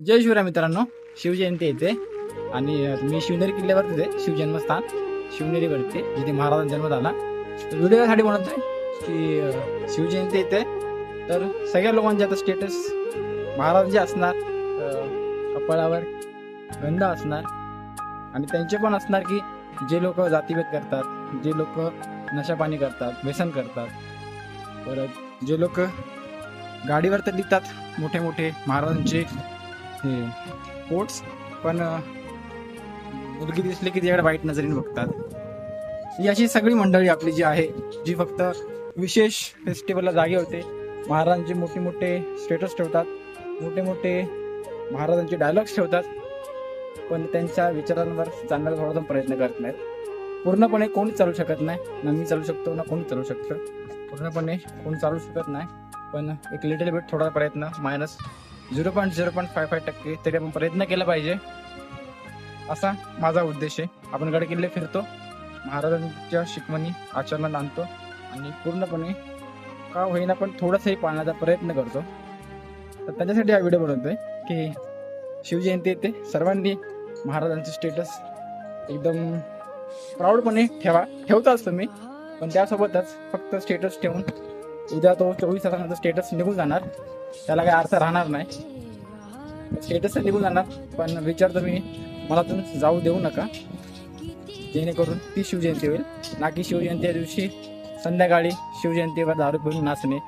जय शिवराय मित्रांनो, शिवजयंती येते आणि मी शिवनेरी किल्ल्यावर तिथे शिवजन्मस्थान शिवनेरीवरती जिथे महाराजांचा जन्म झाला. तर व्हिडिओ यासाठी बनवतोय की शिवजयंती येते तर सगळ्या लोकांचे आता स्टेटस महाराजांचे असणार, कपाळावर गंध असणार आणि त्यांचे पण असणार की जे लोक जातीभेद करतात, जे लोक नशापाणी करतात, व्यसन करतात, परत जे लोक गाडीवर तर लिहितात मोठे मोठे महाराजांचे हे कोट्स, पण मुलगी दिसली की तिच्याकडे वाईट नजरेने बघतात. ही अशी सगळी मंडळी आपली जी आहे, जी फक्त विशेष फेस्टिवलला जागे होते, महाराजांचे मोठे मोठे स्टेटस ठेवतात, मोठे मोठे महाराजांचे डायलॉग्स ठेवतात, पण त्यांच्या विचारांवर चालण्याचा थोडासा प्रयत्न करत नाहीत. पूर्णपणे कोणी चालू शकत नाही, ना मी चालू शकतो ना कोणी चालू शकतं. पूर्णपणे कोणी चालू शकत नाही, पण एक लिटल बिट थोडा प्रयत्न मायनस 0.055% तरी आपण प्रयत्न केला पाहिजे, असा माझा उद्देश आहे. आपण गड किल्ले फिरतो, महाराजांच्या शिकवणी आचरणात आणतो आणि पूर्णपणे का होईना पण थोडंसंही पाळण्याचा प्रयत्न करतो. तर त्याच्यासाठी हा व्हिडिओ बनवतोय की शिवजयंती येते, सर्वांनी महाराजांचे स्टेटस एकदम प्राऊडपणे ठेवतो असतो मी, पण त्यासोबतच फक्त स्टेटस ठेवून उद्या तो 24 तासानंतर स्टेटस निघून जाणार, त्याला काही अर्थ राहणार नाही. स्टेटस निघून जाणार, पण विचारतो मी मला तुम्ही जाऊ देऊ नका, जेणेकरून ती शिवजयंती होईल. ना की शिवजयंती दिवशी संध्याकाळी शिवजयंतीवर दारू पिऊन नाचणे,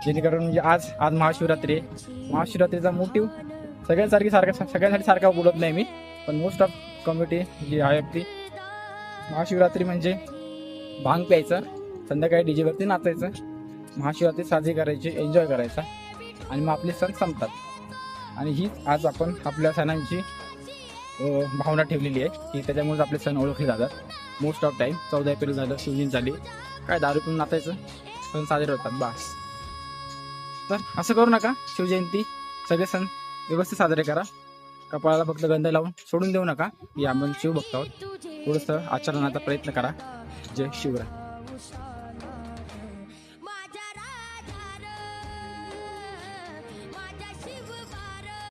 जेणेकरून म्हणजे आज महाशिवरात्री आहे. महाशिवरात्रीचा मोटिव्ह सगळ्यांसाठी सारखा बोलत नाही मी, पण मोस्ट ऑफ कम्युनिटी जी आहे ती महाशिवरात्री म्हणजे भांग प्यायचं, संध्याकाळी डीजे वरती नाचायचं, महाशिवरात्री साजरी करायची, एन्जॉय करायचा आणि मग आपले सण संपतात. आणि हीच आज आपण आपल्या सणांची भावना ठेवलेली आहे की त्याच्यामुळेच आपले सण ओळखले जातात. मोस्ट ऑफ टाईम 14 एप्रिल झालं, शिवजयंती झाली, काय दारू पिऊन नाचायचं, सण साजरे होतात बास. तर असं करू नका, शिवजयंती सगळे सण व्यवस्थित साजरे करा. कपाळाला फक्त गंध लावून सोडून देऊ नका की आपण शिवभक्त आहोत. थोडंसं आचरणाचा प्रयत्न करा. जय शिवराय.